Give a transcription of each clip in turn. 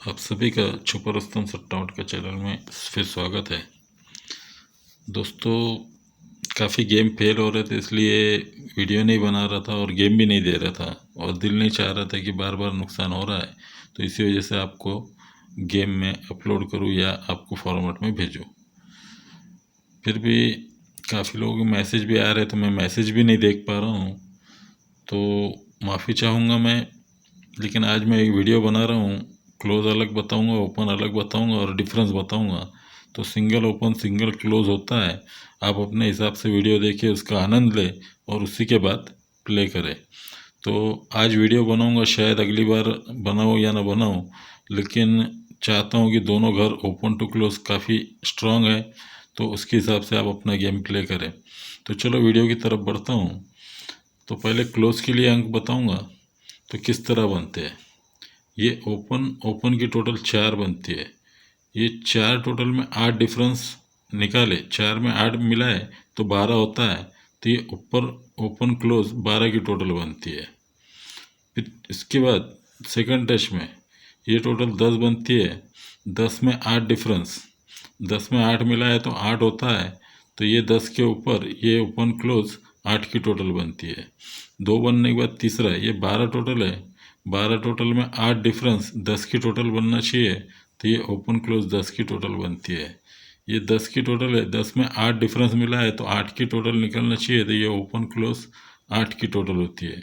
आप सभी का छुपा रुस्तम सट्टा उठ का चैनल में फिर स्वागत है। दोस्तों, काफ़ी गेम फेल हो रहे थे, इसलिए वीडियो नहीं बना रहा था और गेम भी नहीं दे रहा था और दिल नहीं चाह रहा था कि बार बार नुकसान हो रहा है, तो इसी वजह से आपको गेम में अपलोड करूं या आपको फॉर्मेट में भेजूं। फिर भी काफ़ी लोगों के मैसेज भी आ रहे तो मैं मैसेज भी नहीं देख पा रहा हूं, तो माफ़ी चाहूँगा मैं। लेकिन आज मैं एक वीडियो बना रहा हूँ, क्लोज अलग बताऊँगा, ओपन अलग बताऊँगा और डिफरेंस बताऊँगा। तो सिंगल ओपन सिंगल क्लोज होता है, आप अपने हिसाब से वीडियो देखिए, उसका आनंद ले और उसी के बाद प्ले करें। तो आज वीडियो बनाऊँगा, शायद अगली बार बनाऊँ या ना बनाऊँ, लेकिन चाहता हूँ कि दोनों घर ओपन टू क्लोज काफ़ी स्ट्रॉन्ग है, तो उसके हिसाब से आप अपना गेम प्ले करें। तो चलो वीडियो की तरफ बढ़ता हूँ। तो पहले क्लोज के लिए अंक बताऊँगा तो किस तरह बनते हैं। ये ओपन की टोटल 4 बनती है। ये 4 टोटल में 8 डिफरेंस निकाले, 4 में 8 मिलाए तो 12 होता है। तो ये ऊपर ओपन क्लोज 12 की टोटल बनती है। फिर इसके बाद सेकंड टेस्ट में ये टोटल 10 बनती है। 10 में 8 डिफरेंस, 10 में 8 मिलाए तो 8 होता है। तो ये 10 के ऊपर ये ओपन क्लोज 8 की टोटल बनती है। 2 बनने के बाद तीसरा, ये 12 टोटल है। 12 टोटल में 8 डिफरेंस 10 की टोटल बनना चाहिए, तो ये ओपन क्लोज 10 की टोटल बनती है। ये 10 की टोटल है, 10 में 8 डिफरेंस मिला है तो 8 की टोटल निकलना चाहिए, तो ये ओपन क्लोज 8 की टोटल होती है।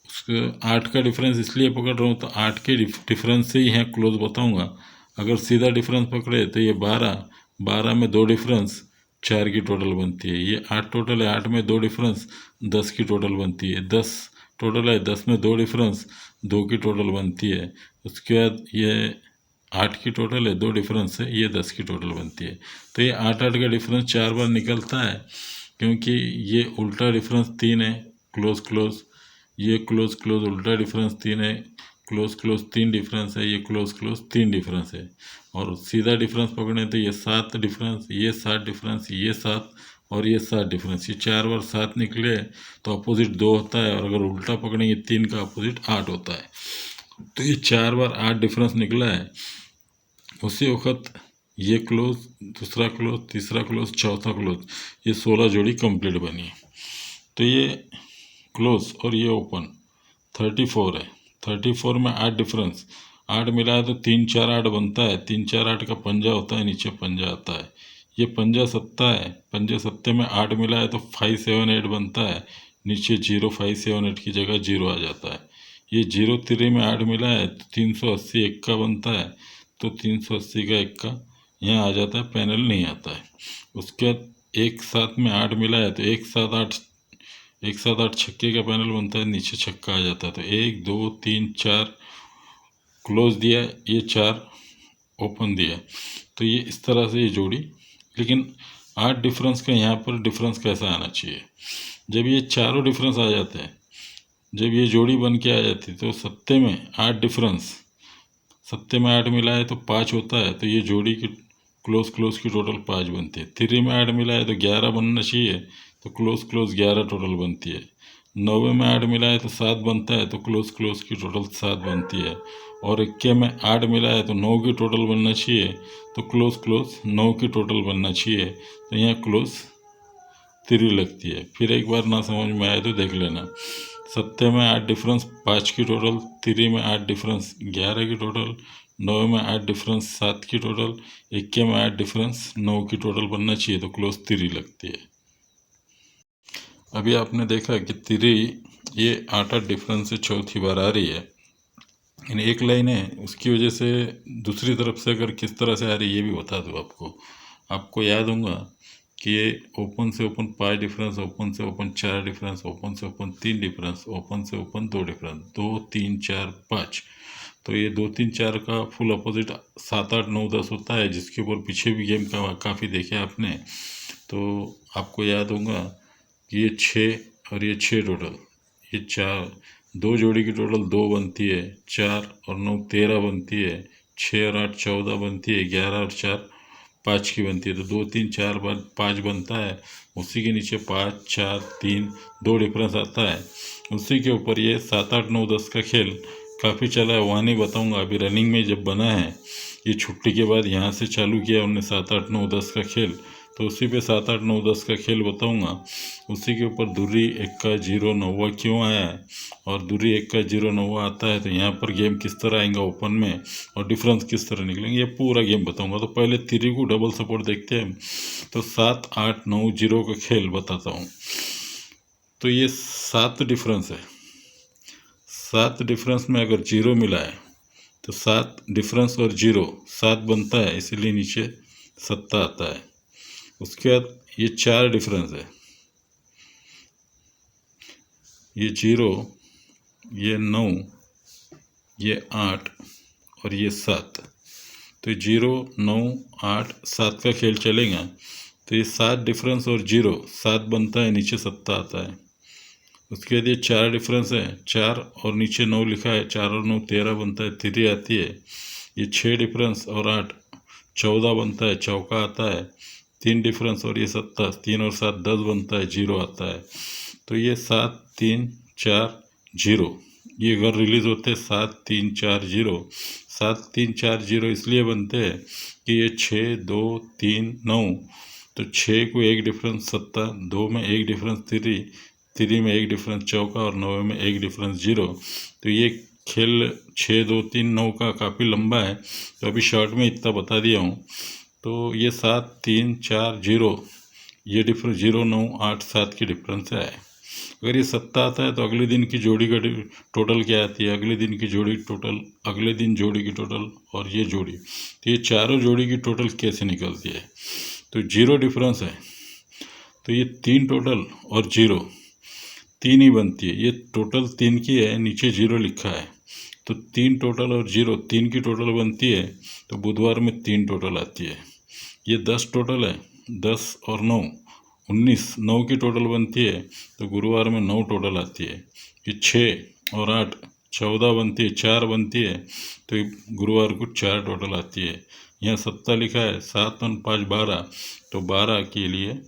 उसके 8 का डिफरेंस इसलिए पकड़ रहा हूँ तो 8 के डिफरेंस से ही यहाँ क्लोज बताऊँगा। अगर सीधा डिफरेंस पकड़े तो ये 12 में 2 डिफरेंस 4 की टोटल बनती है। ये 8 टोटल है, 8 में 2 डिफरेंस 10 की टोटल बनती है। 10 टोटल है, 10 में 2 डिफरेंस 2 की टोटल बनती है। उसके बाद ये 8 की टोटल है, 2 डिफरेंस है, ये 10 की टोटल बनती है। तो ये 8 का डिफरेंस 4 बार निकलता है, क्योंकि ये उल्टा डिफरेंस 3 है, क्लोज क्लोज, ये क्लोज क्लोज उल्टा डिफरेंस 3 है, क्लोज क्लोज 3 डिफरेंस है, ये क्लोज क्लोज 3 डिफरेंस है। और सीधा डिफरेंस पकड़े तो ये 7 डिफरेंस, ये 7 डिफरेंस, ये 7 और ये 7 डिफरेंस। ये 4 बार 7 निकले तो अपोजिट 2 होता है, और अगर उल्टा पकड़ेंगे 3 का अपोजिट 8 होता है। तो ये 4 बार 8 डिफरेंस निकला है। उसी वक्त ये क्लोज, दूसरा क्लोज, तीसरा क्लोज, चौथा क्लोज, ये 16 जोड़ी कंप्लीट बनी। तो ये क्लोज और ये ओपन 34 है। 34 में 8 डिफरेंस, 8 मिला है तो 3 4 8 बनता है। 3 4 8 का पंजा होता है, नीचे पंजा आता है। ये पंजा सत्ता है, पंजे सत्ते में 8 मिला है तो 5 7 8 बनता है। नीचे 0 5 7 8 की जगह 0 आ जाता है। ये 0 3 में 8 मिला है तो 380 इक्का बनता है। तो 380 का इक्का यहाँ आ जाता है, पैनल नहीं आता है। उसके बाद एक साथ में 8 मिला है तो एक साथ आठ छक्के का पैनल बनता है, नीचे छक्का आ जाता है। तो 1 2 3 4 क्लोज दिया, ये 4 ओपन दिया। तो ये इस तरह से ये जोड़ी। लेकिन 8 डिफरेंस का यहाँ पर डिफरेंस कैसा आना चाहिए, जब ये चारों डिफरेंस आ जाते हैं, जब ये जोड़ी बन के आ जाती है तो सत्ते में 8 डिफरेंस, सत्ते में 8 मिला है तो 5 होता है। तो ये जोड़ी की क्लोज क्लोज की टोटल 5 बनती है। 3 में 8 मिला है तो 11 बनना चाहिए, तो क्लोज क्लोज 11 टोटल बनती है। 9 में 8 मिला है तो 7 बनता है, तो क्लोज क्लोज की टोटल 7 बनती है। और 21 में 8 मिला है तो 9 की टोटल बनना चाहिए, तो क्लोज क्लोज 9 की टोटल बनना चाहिए। तो यहाँ क्लोज 3 लगती है। फिर एक बार ना समझ में आए तो देख लेना। सत्ते में 8 डिफरेंस 5 की टोटल, 3 में 8 डिफरेंस 11 की टोटल, 9 में 8 डिफरेंस 7 की टोटल, 21 में 8 डिफरेंस 9 की टोटल बनना चाहिए, तो क्लोज 3 लगती है। अभी आपने देखा कि 3 ये 8 डिफरेंस से चौथी बार आ रही है। इन एक लाइन है, उसकी वजह से दूसरी तरफ से अगर किस तरह से आ रही है ये भी बता दूँ आपको याद होगा कि ये ओपन से ओपन 5 डिफरेंस, ओपन से ओपन 4 डिफरेंस, ओपन से ओपन 3 डिफरेंस, ओपन से ओपन 2 डिफरेंस, 2 3 4 5। तो ये 2 3 4 का फुल अपोजिट 7 8 9 10 होता है, जिसके ऊपर पीछे भी गेम का काफ़ी देखे आपने। तो आपको याद होगा कि ये 6 और ये 6 टोटल, ये 4, 2 जोड़ी की टोटल 2 बनती है, 4 और 9 13 बनती है, 6 और 8 14 बनती है, 11 और 4 5 की बनती है। तो 2 3 4 बार 5 बनता है। उसी के नीचे 5 4 3 2 डिफरेंस आता है। उसी के ऊपर ये 7 8 9 10 का खेल काफ़ी चला है, वहाँ नहीं बताऊँगा। अभी रनिंग में जब बना है, ये छुट्टी के बाद यहाँ से चालू किया उन्होंने 7 8 9 10 का खेल, तो उसी पे 7 8 9 10 का खेल बताऊँगा। उसी के ऊपर दूरी एक्का जीरो नौवा क्यों आया है, और दूरी एक्का जीरो नौवा आता है तो यहाँ पर गेम किस तरह आएगा ओपन में, और डिफरेंस किस तरह निकलेंगे, ये पूरा गेम बताऊँगा। तो पहले तिरी को डबल सपोर्ट देखते हैं। तो 7 8 9 0 का खेल बताता हूँ। तो ये 7 डिफरेंस है। 7 डिफरेंस में अगर 0 मिला है तो 7 डिफरेंस और 0 7 बनता है, इसीलिए नीचे सत्ता आता है। उसके बाद ये 4 डिफरेंस है, ये 0, ये 9, ये 8 और ये 7। तो 0 9 8 7 का खेल चलेगा। तो ये 7 डिफरेंस और 0 7 बनता है, नीचे सत्ता आता है। उसके बाद ये 4 डिफरेंस है, 4 और नीचे 9 लिखा है, 4 और 9 13 बनता है, तिरी आती है। ये 6 डिफरेंस और 8 14 बनता है, चौका आता है। 3 डिफरेंस और ये सत्ता, 3 और 7 10 बनता है, 0 आता है। तो ये 7 3 4 0, ये अगर रिलीज़ होते हैं 7 3 4 0, 7 3 4 0 इसलिए बनते हैं कि ये 6 2 3 9, तो 6 को एक डिफरेंस सत्ता, 2 में एक डिफरेंस तिरी, तिरी में एक डिफरेंस चौका और 9 में एक डिफरेंस 0। तो ये खेल 6 2 3 9 का काफ़ी लंबा है, तो अभी शॉर्ट में इतना बता दिया हूँ। तो ये 7 3 4 0, ये डिफरेंस 0 9 8 7 की डिफरेंस है। अगर ये सत्ता आता है तो अगले दिन की जोड़ी का टोटल क्या आती है, अगले दिन की जोड़ी टोटल, अगले दिन जोड़ी की टोटल और ये जोड़ी, तो ये चारों जोड़ी की टोटल कैसे निकलती है। तो 0 डिफरेंस है तो ये 3 टोटल और 0 3 ही बनती है। ये टोटल 3 की है, नीचे 0 लिखा है, तो 3 टोटल और 0 3 की टोटल बनती है। तो बुधवार में 3 टोटल आती है। ये 10 टोटल है, 10 और 9 19, 9 की टोटल बनती है, तो गुरुवार में 9 टोटल आती है। ये 6 और 8 14 बनती है, 4 बनती है, तो ये गुरुवार को 4 टोटल आती है। यहाँ सत्ता लिखा है, 7 और 5 12, तो 12 के लिए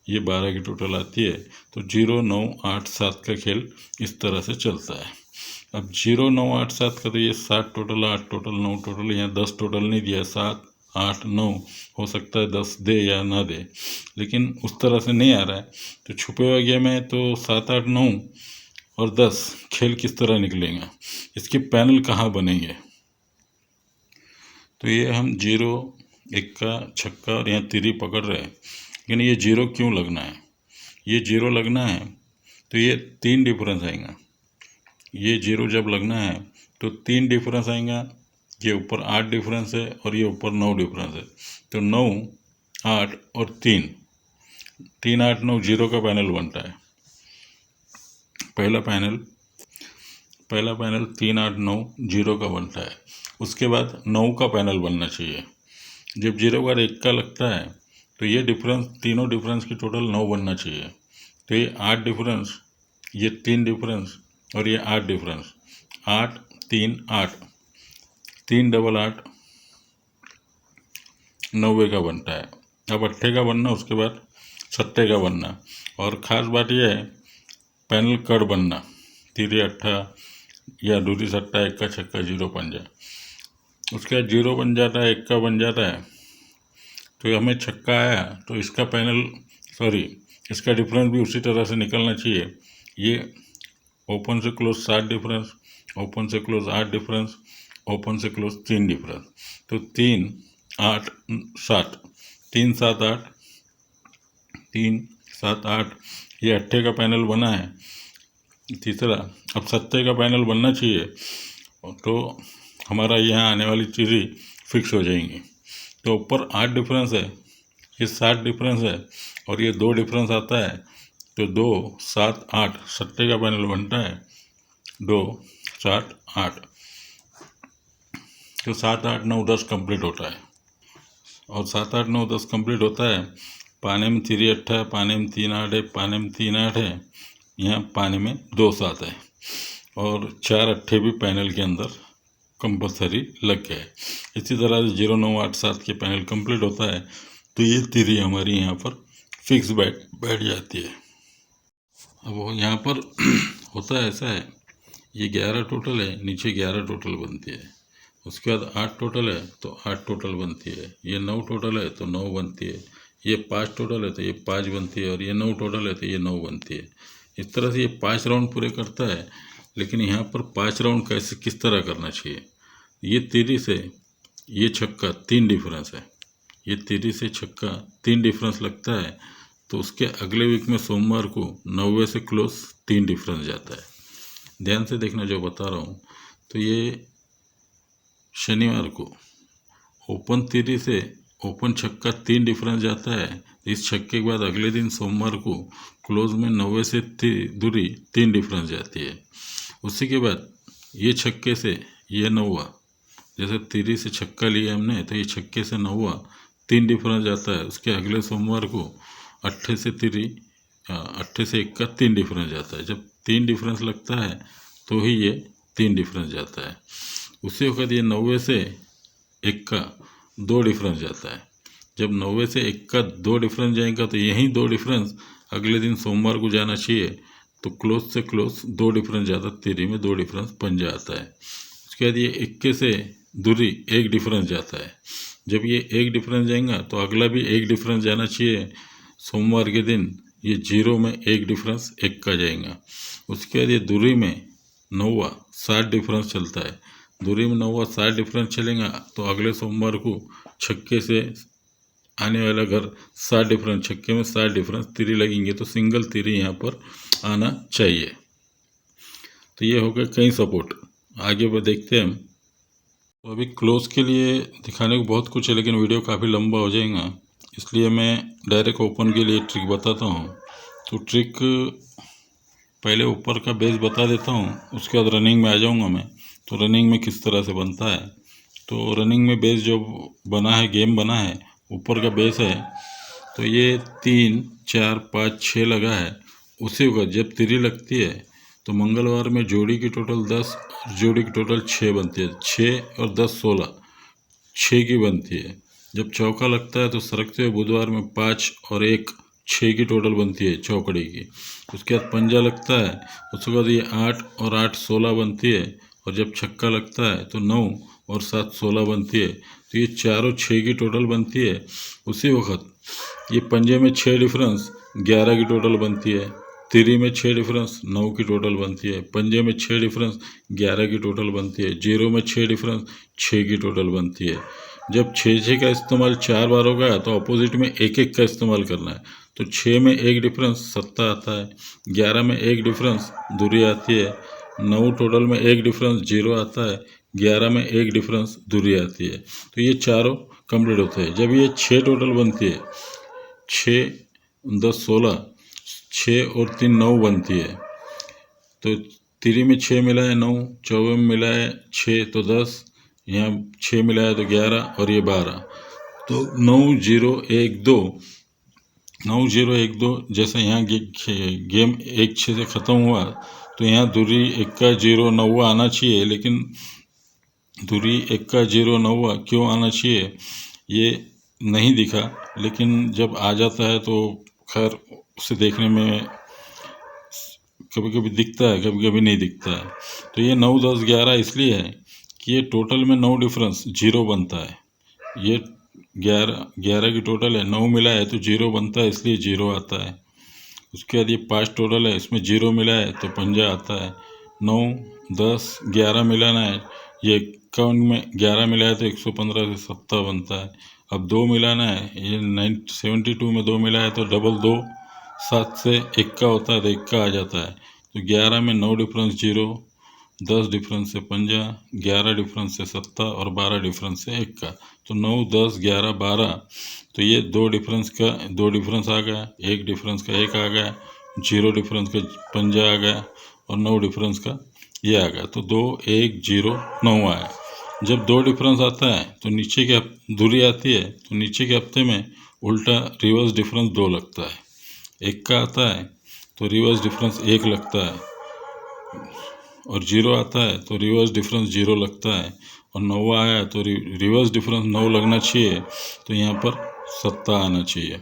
ये 12 की टोटल आती है। तो 0 9 8 7 का खेल इस तरह से चलता है। अब 0 9 8 7 का तो ये 7 टोटल 8 टोटल 9 टोटल, यहाँ 10 टोटल नहीं दिया, 7 8 9, हो सकता है 10 दे या ना दे, लेकिन उस तरह से नहीं आ रहा है। तो छुपे हुए गेम है, तो 7 8 9 और 10 खेल किस तरह निकलेगा, इसके पैनल कहाँ बनेंगे। तो ये हम 0 एक्का छक्का और यहाँ तिरी पकड़ रहे हैं, लेकिन ये 0 क्यों लगना है, ये 0 लगना है तो ये 3 डिफरेंस आएगा। ये 0 जब लगना है तो 3 डिफरेंस आएगा, ये ऊपर 8 डिफरेंस है और ये ऊपर 9 डिफरेंस है। तो 9 8 और 3 3 8 9 0 का पैनल बनता है। पहला पैनल 3 8 9 0 का बनता है। उसके बाद 9 का पैनल बनना चाहिए। जब 0 का 1 का लगता है तो ये डिफरेंस, तीनों डिफरेंस की टोटल 9 बनना चाहिए। तो ये 8 डिफरेंस, ये 3 डिफरेंस और ये 8 डिफरेंस, 8 3 8, 3 डबल 8 90 का बनता है। अब 8 का बनना, उसके बाद 7 का बनना, और ख़ास बात यह है पैनल कड़ बनना, तिरी अट्ठा या दूरी सट्टा, एक्का छक्का 0 पंजा। उसके बाद 0 बन जाता है, एक्का बन जाता है, तो हमें छक्का आया तो इसका पैनल, सॉरी इसका डिफरेंस भी उसी तरह से निकलना चाहिए। ये ओपन से क्लोज 7 डिफरेंस, ओपन से क्लोज 8 डिफरेंस, ओपन से क्लोज 3 डिफरेंस, तो 3 8 7, 3 7 8, 3 7 8, ये 8 का पैनल बना है। तीसरा, अब 7 का पैनल बनना चाहिए, तो हमारा यहाँ आने वाली चीज़ें फिक्स हो जाएंगी। तो ऊपर 8 डिफरेंस है, ये 7 डिफरेंस है और ये 2 डिफरेंस आता है, तो 2 7 8 7 का पैनल बनता है, 2 7 8, तो 7 8 9 10 कंप्लीट होता है। और 7 8 9 10 कंप्लीट होता है, पाने में तिरी अट्ठा है, पाने में 3 8 है, पाने में 3 8 है, यहाँ पाने में 2 7 है, और 4 अट्ठे भी पैनल के अंदर कंपलसरी लग गए। इसी तरह से 0 9 8 7 के पैनल कंप्लीट होता है, तो ये तिरी हमारी यहाँ पर फिक्स बैठ जाती है। अब वो यहाँ पर होता है ऐसा है ये 11 टोटल है, नीचे 11 टोटल बनती है। उसके बाद 8 टोटल है तो 8 टोटल बनती है। ये 9 टोटल है तो 9 बनती है। ये 5 टोटल है तो ये 5 बनती है। और ये 9 टोटल है तो ये 9 बनती है। इस तरह से ये 5 राउंड पूरे करता है। लेकिन यहाँ पर 5 राउंड कैसे किस तरह करना चाहिए, ये तिरी से ये छक्का 3 डिफरेंस है। ये तिरी से छक्का 3 डिफरेंस लगता है तो उसके अगले वीक में सोमवार को 90 से क्लोज 3 डिफरेंस जाता है। ध्यान से देखना जो बता रहा हूँ। तो ये शनिवार को ओपन तिरी से ओपन छक्का 3 डिफरेंस जाता है। इस छक्के के बाद अगले दिन सोमवार को क्लोज में 90 से दूरी 3 डिफरेंस जाती है। उसी के बाद ये छक्के से ये 90, जैसे तिरी से छक्का लिया हमने तो ये छक्के से 90 3 डिफरेंस जाता है। उसके अगले सोमवार को 8 से तिरी 8 से 1 का 3 डिफरेंस जाता है। जब 3 डिफरेंस लगता है तो ही ये 3 डिफरेंस जाता है। उसी वक्त ये 90 से 1 का 2 डिफरेंस जाता है। जब 90 से 1 का 2 डिफरेंस जाएगा तो यही 2 डिफरेंस अगले दिन सोमवार को जाना चाहिए। तो क्लोज से क्लोज 2 डिफरेंस जाता, तिरी में 2 डिफरेंस पंजा आता है। उसके बाद ये 21 से दूरी 1 डिफरेंस जाता है। जब ये 1 डिफरेंस जाएगा तो अगला भी 1 डिफरेंस जाना चाहिए। सोमवार के दिन ये 0 में 1 डिफरेंस 1 का जाएगा। उसके बाद ये दूरी में 90 60 डिफरेंस चलता है। दूरी में 90 60 डिफरेंस चलेगा तो अगले सोमवार को छक्के से आने वाला घर 60 डिफरेंस, छक्के में 60 डिफरेंस तिरी लगेंगे तो सिंगल तिरी यहाँ पर आना चाहिए। तो ये हो गया कई सपोर्ट। आगे बढ़ देखते हैं हम। तो अभी क्लोज के लिए दिखाने को बहुत कुछ है लेकिन वीडियो काफ़ी लंबा हो जाएगा, इसलिए मैं डायरेक्ट ओपन के लिए ट्रिक बताता हूँ। तो ट्रिक पहले ऊपर का बेस बता देता हूँ, उसके बाद रनिंग में आ जाऊँगा मैं। तो रनिंग में किस तरह से बनता है, तो रनिंग में बेस जो बना है, गेम बना है, ऊपर का बेस है तो ये 3 4 5 6 लगा है। उसी वक्त जब तिरी लगती है तो मंगलवार में जोड़ी की टोटल 10 और जोड़ी की टोटल 6 बनती है। 6 और 10 16, 6 की बनती है। जब चौका लगता है तो सरकते हुए बुधवार में 5 और 1 6 की टोटल बनती है चौकड़ी की। उसके बाद पंजा लगता है, उसके बाद ये 8 और 8 16 बनती है। और जब छक्का लगता है तो 9 और 7 16 बनती है। तो ये चारों 6 की टोटल बनती है। उसी वक्त ये पंजे में 6 डिफरेंस 11 की टोटल बनती है। तिरी में 6 डिफरेंस 9 की टोटल बनती है। पंजे में 6 डिफरेंस 11 की टोटल बनती है। जीरो में 6 डिफरेंस 6 की टोटल बनती है। जब 6 का इस्तेमाल 4 बार हो गया तो अपोजिट में 1 1 का इस्तेमाल करना है। तो 6 में 1 डिफरेंस 7 आता है। 11 में 1 डिफरेंस दूरी आती है। 9 टोटल में 1 डिफरेंस 0 आता है। 11 में 1 डिफरेंस दूरी आती है। तो ये चारों कंप्लीट होते हैं। जब ये 6 टोटल बनती है, 6 10 16, 6 और 3 9 बनती है। तो तिरी में 6 मिला है 9, चौवे में मिला है 6 तो 10, यहाँ 6 मिला है तो 11 और ये 12। तो 9 0 1 2, 9 0 1 2। जैसे यहाँ गेम 1 6 से ख़त्म हुआ तो यहाँ दूरी 1 का 0 9 आना चाहिए। लेकिन दूरी 1 का 0 9 क्यों आना चाहिए ये नहीं दिखा, लेकिन जब आ जाता है तो खैर उसे देखने में कभी कभी दिखता है, कभी कभी नहीं दिखता है। तो ये 9 10 11 इसलिए है कि ये टोटल में 9 डिफरेंस 0 बनता है। ये 11 की टोटल है, 9 मिला है तो 0 बनता है, इसलिए 0 आता है। उसके बाद ये 5 टोटल है, इसमें 0 मिला है तो पंजा आता है। 9 10 11 मिलाना है, ये 51 में 11 मिला है तो 115 से 70 बनता है। अब 2 मिलाना है, ये 72 में 2 मिला है तो डबल 2 7 से 1 का होता है तो 1 का आ जाता है। तो 11 में 9 डिफरेंस 0, 10 डिफरेंस से पंजा, 11 डिफरेंस से 70 और 12 डिफरेंस से 1 का। तो 9 10 11 12। तो ये 2 डिफरेंस का 2 डिफरेंस आ गया, 1 डिफरेंस का 1 आ गया, 0 डिफरेंस का पंजा आ गया और 9 डिफरेंस का ये आ गया। तो 2 1 0 9 आया। जब 2 डिफरेंस आता है तो नीचे की दूरी आती है, तो नीचे के हफ्ते में उल्टा रिवर्स डिफरेंस 2 लगता है। 1 का आता है तो रिवर्स डिफरेंस 1 लगता है, और 0 आता है तो रिवर्स डिफरेंस 0 लगता है, और 9 आया तो रिवर्स डिफरेंस 9 लगना चाहिए। तो यहाँ पर 7 आना चाहिए।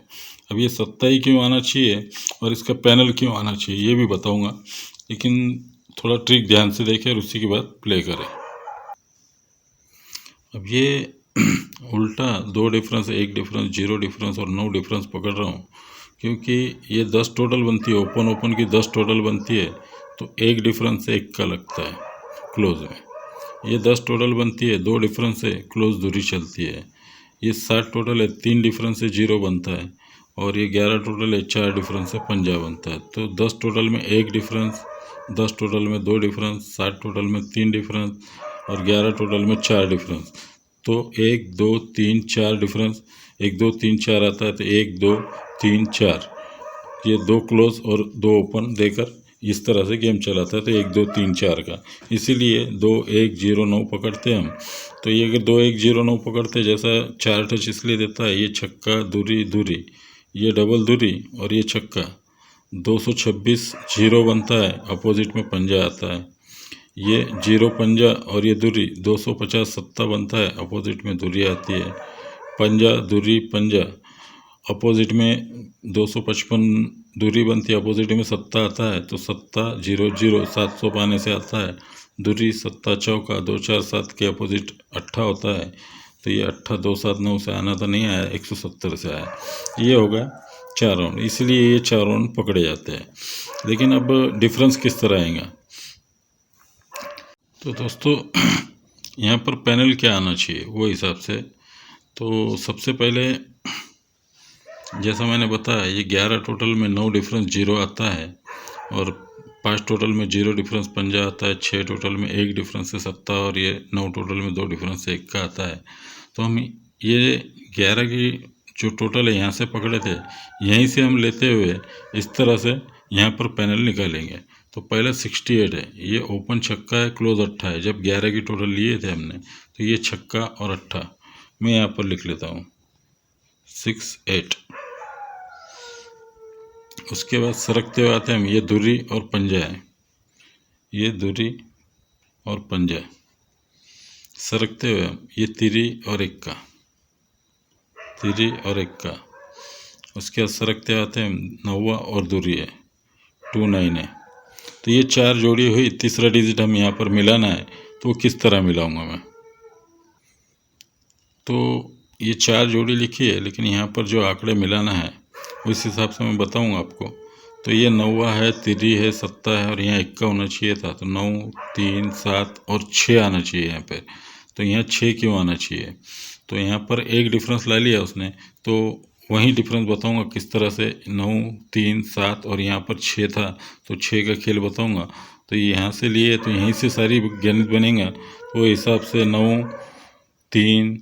अब ये 7 ही क्यों आना चाहिए और इसका पैनल क्यों आना चाहिए ये भी बताऊंगा, लेकिन थोड़ा ट्रिक ध्यान से देखें और उसी के बाद प्ले करें। अब ये उल्टा 2 डिफरेंस, 1 डिफरेंस, 0 डिफरेंस और 9 डिफरेंस पकड़ रहा हूँ, क्योंकि ये 10 टोटल बनती है, ओपन ओपन की 10 टोटल बनती है, तो 1 डिफरेंस से 1 का लगता है क्लोज में। ये 10 टोटल बनती है, 2 डिफरेंस से क्लोज दूरी चलती है। ये 60 टोटल है, 3 डिफरेंस से 0 बनता है, और ये 11 टोटल है, 4 डिफरेंस से पंजा बनता है। तो 10 टोटल में 1 डिफरेंस, 10 टोटल में 2 डिफरेंस, 60 टोटल में 3 डिफरेंस और 11 टोटल में 4 डिफरेंस। तो 1 2 3 4 डिफरेंस, 1 2 3 4 आता है, तो 1 2 3 4, ये 2 क्लोज और 2 ओपन देकर इस तरह से गेम चलाता है। तो 1 2 3 4 का, इसीलिए 2 1 0 9 पकड़ते हैं हम। तो ये अगर 2 1 0 9 पकड़ते, जैसा 4 टच इसलिए देता है, ये छक्का दूरी दूरी, ये डबल दूरी और ये छक्का, 226 0 बनता है, अपोजिट में पंजा आता है। ये 0 पंजा और ये दूरी 250 सत्ता बनता है, अपोजिट में दूरी आती है। पंजा दूरी पंजा, अपोजिट में 255 दूरी बनती है, अपोजिट में सत्ता आता है, तो सत्ता 0 0 700 पाने से आता है। दूरी सत्ता चौका 2 4 7 के अपोजिट अट्ठा होता है, तो ये अट्ठा 2 7 9 से आना तो नहीं आया, 170 से आया। ये होगा 4 राउंड, इसलिए ये 4 राउंड पकड़े जाते हैं। लेकिन अब डिफरेंस किस तरह आएगा, तो दोस्तों यहाँ पर पैनल क्या आना चाहिए वो हिसाब से। तो सबसे पहले जैसा मैंने बताया, ये 11 टोटल में 9 डिफरेंस 0 आता है, और 5 टोटल में 0 डिफरेंस पंजा आता है, 6 टोटल में 1 डिफरेंस से सत्ता, और ये 9 टोटल में 2 डिफरेंस से 1 का आता है। तो हम ये 11 की जो टोटल है यहाँ से पकड़े थे, यहीं से हम लेते हुए इस तरह से यहाँ पर पैनल निकालेंगे। तो पहला 68 है, ये ओपन छक्का है, क्लोज अट्ठा है। जब 11 की टोटल लिए थे हमने, तो ये छक्का और अट्ठा मैं यहाँ पर लिख लेता हूँ 68। उसके बाद सरकते हुए आते हैं हम, ये दूरी और पंजा है, ये दूरी और पंजा, सरकते हुए ये तिरी और इक्का, तिरी और इक्का। उसके बाद सरकते आते हैं, नौवा और दूरी है, 29 है। तो ये 4 जोड़ी हुई, तीसरा डिजिट हम यहाँ पर मिलाना है, तो वो किस तरह मिलाऊंगा मैं। तो ये 4 जोड़ी लिखी है, लेकिन यहाँ पर जो आंकड़े मिलाना है उस हिसाब से मैं बताऊंगा आपको। तो ये नौवा है, तिरी है, सत्ता है, और यहाँ इक्का होना चाहिए था, तो 9 3 7 और 6 आना चाहिए यहाँ पे। तो यहाँ 6 क्यों आना चाहिए, तो यहाँ पर 1 डिफरेंस ला लिया उसने, तो वही डिफरेंस बताऊंगा किस तरह से। 9 3 7 और यहाँ पर 6 था, तो 6 का खेल बताऊंगा। तो यहाँ से लिए तो यहीं से सारी गणित बनेगा, तो हिसाब से 9 3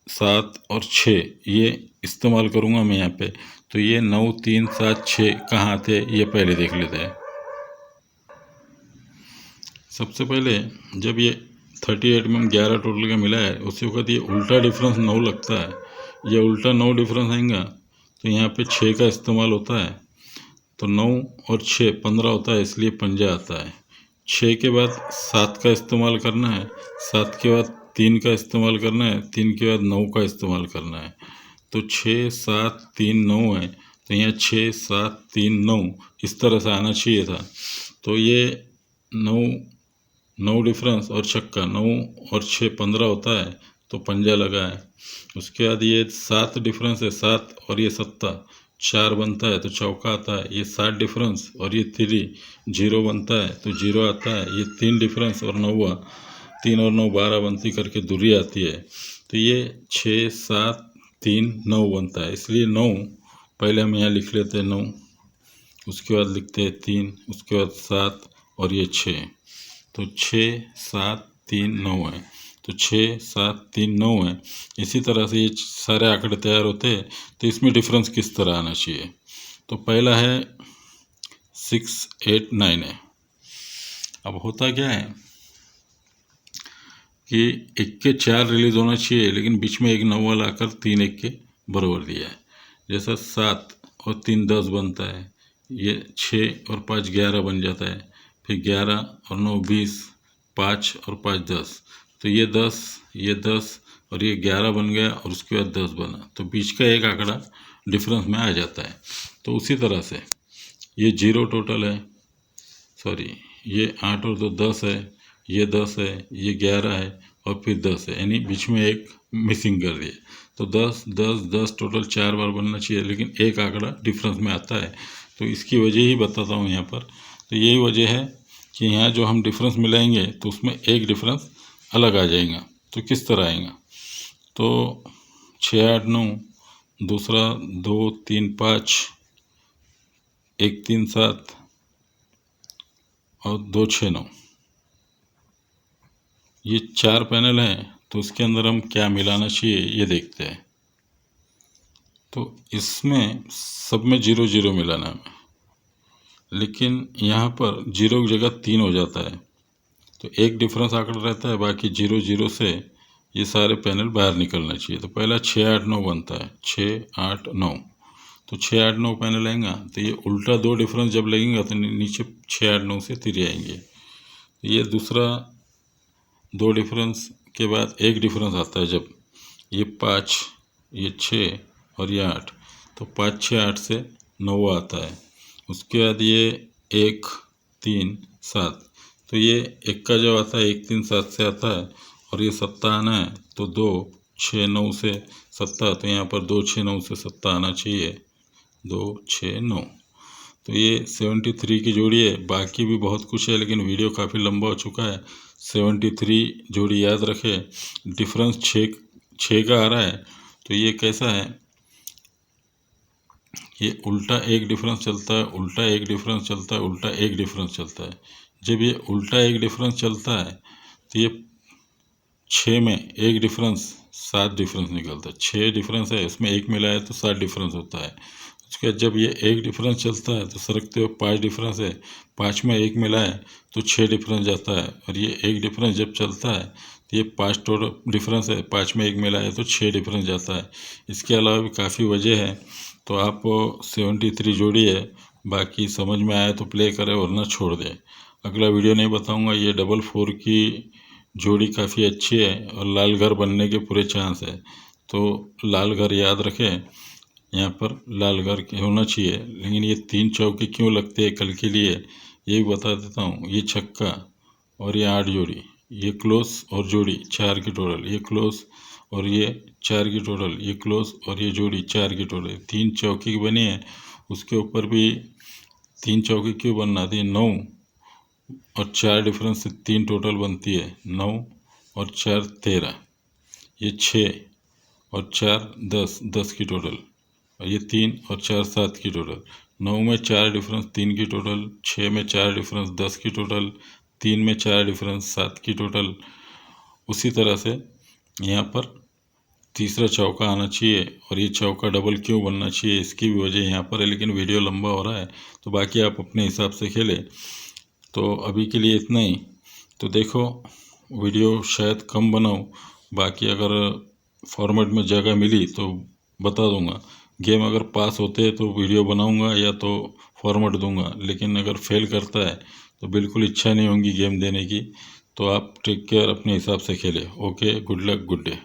7 और 6 ये इस्तेमाल करूँगा मैं यहाँ पे। तो ये 9 3 7 6 कहाँ थे, ये पहले देख लेते हैं। सबसे पहले जब ये 38 में 11 टोटल का मिला है, उसी वक्त ये उल्टा डिफरेंस 9 लगता है, ये उल्टा 9 डिफरेंस आएगा, तो यहाँ पे 6 का इस्तेमाल होता है। तो 9 और 6 15 होता है, इसलिए पंजा आता है। 6 के बाद 7 का इस्तेमाल करना है, 7 के बाद 3 का इस्तेमाल करना है, 3 के बाद 9 का इस्तेमाल करना है। तो 6 7 3 9 है, तो यहाँ 6 7 3 9 इस तरह से आना चाहिए था। तो ये 9 डिफरेंस और छक्का, 9 और 6 15 होता है, तो पंजा लगा है। उसके बाद ये 7 डिफरेंस है, 7 और ये सत्ता 4 बनता है, तो चौका आता है। ये 7 डिफरेंस और ये तिरी 0 बनता है, तो 0 आता है। ये 3 डिफरेंस और नौवा, 3 और 9 12 बनती करके दूरी आती है। तो ये 6 7 3 9 बनता है, इसलिए 9 पहले हम यहाँ लिख लेते हैं 9, उसके बाद लिखते हैं 3, उसके बाद 7 और ये 6। तो 6 7 3 9 है, तो 6 7 3 9 है। इसी तरह से ये सारे आंकड़े तैयार होते हैं। तो इसमें डिफरेंस किस तरह आना चाहिए, तो पहला है 6 8 9 है। अब होता क्या है कि 1 के 4 रिलीज होना चाहिए, लेकिन बीच में एक नौवा लाकर 3 1 के बराबर दिया है। जैसा 7 और 3 10 बनता है, ये 6 और 5 11 बन जाता है, फिर 11 और 9 20, 5 और 5 10, तो ये 10 ये 10 और ये 11 बन गया, और उसके बाद 10 बना, तो बीच का एक आंकड़ा डिफरेंस में आ जाता है। तो उसी तरह से ये 0 टोटल है, सॉरी ये 8 और 2 10 है, ये 10 है, ये 11 है और फिर 10 है, यानी बीच में एक मिसिंग कर दिए। तो 10 10 10 टोटल 4 बार बनना चाहिए, लेकिन एक आंकड़ा डिफरेंस में आता है। तो इसकी वजह ही बताता हूँ यहाँ पर। तो यही वजह है कि यहाँ जो हम डिफरेंस मिलाएंगे तो उसमें एक डिफरेंस अलग आ जाएगा। तो किस तरह आएगा? तो 6 8 9, दूसरा 2 3 5, 1 3 7 और 2 6 9, ये 4 पैनल हैं। तो उसके अंदर हम क्या मिलाना चाहिए ये देखते हैं। तो इसमें सब में 0 0 मिलाना है, लेकिन यहाँ पर 0 की जगह 3 हो जाता है। तो एक डिफरेंस आंकड़ा रहता है, बाकी 0 0 से ये सारे पैनल बाहर निकलना चाहिए। तो पहला 6 8 9 बनता है, 6 8 9। तो 6 8 9 पैनल आएगा, तो ये उल्टा 2 डिफरेंस जब लगेगा तो नीचे 6 8 9 से 3 आएंगे। तो ये दूसरा 2 डिफरेंस के बाद एक डिफरेंस आता है, जब ये 5, ये 6 और ये 8। तो 5 6 8 से 9 आता है। उसके बाद ये 1 3 7। तो ये एक का जब आता है 1 3 7 से आता है, और ये 7 आना है। तो 2 6 9 से 7, तो यहाँ पर 2 6 9 से 7 आना चाहिए, 2 6 9। तो ये 73 की जोड़ी है। बाकी भी बहुत कुछ है, लेकिन वीडियो काफ़ी लंबा हो चुका है। 73 जोड़ी याद रखे। डिफरेंस 6 का आ रहा है। तो ये कैसा है, ये उल्टा एक डिफरेंस चलता है, उल्टा एक डिफरेंस चलता है, उल्टा एक डिफरेंस चलता है। जब ये उल्टा एक डिफरेंस चलता है तो ये 6 में एक डिफरेंस 7 डिफरेंस निकलता है। 6 डिफरेंस है, इसमें एक मिला है तो 7 डिफरेंस होता है। उसके बाद जब ये एक डिफरेंस चलता है तो सरकते हुए 5 डिफरेंस है, 5 में एक मिला है तो 6 डिफरेंस जाता है। और ये एक डिफरेंस जब चलता है तो ये 5 टोटल डिफरेंस है, 5 में एक मिला है तो 6 डिफरेंस जाता है। इसके अलावा भी काफ़ी वजह है। तो आप 73 जोड़ी है, बाकी समझ में आया तो प्ले करें, वरना छोड़ दें। अगला वीडियो नहीं बताऊंगा। ये 4 की जोड़ी काफ़ी अच्छी है और लाल घर बनने के पूरे चांस है। तो लाल घर याद रखें, यहाँ पर लाल घर होना चाहिए। लेकिन ये 3 चौके क्यों लगते हैं कल के लिए, ये भी बता देता हूँ। ये छक्का और ये 8 जोड़ी, ये क्लोज और जोड़ी 4 की टोटल, ये क्लोज और ये 4 की टोटल, ये क्लोज और ये जोड़ी 4 की टोटल, 3 चौकी की बनी है। उसके ऊपर भी 3 चौकी क्यों बनना थी, 9 और 4 डिफरेंस से 3 टोटल बनती है, 9 और 4 13, ये 6 और 4 10, 10 की टोटल, और ये 3 और 4 7 की टोटल। 9 में 4 डिफरेंस 3 की टोटल, 6 में 4 डिफरेंस 10 की टोटल, 3 में 4 डिफरेंस 7 की टोटल। उसी तरह से यहाँ पर तीसरा चौका आना चाहिए। और ये चौका डबल क्यों बनना चाहिए, इसकी भी वजह यहाँ पर है, लेकिन वीडियो लंबा हो रहा है तो बाकी आप अपने हिसाब से खेलें। तो अभी के लिए इतना ही। तो देखो, वीडियो शायद कम बनाऊँ, बाकी अगर फॉर्मेट में जगह मिली तो बता दूंगा। गेम अगर पास होते हैं तो वीडियो बनाऊंगा या तो फॉर्मेट दूंगा, लेकिन अगर फेल करता है तो बिल्कुल इच्छा नहीं होगी गेम देने की। तो आप टेक केयर, अपने हिसाब से खेलें। Okay, good luck, good day.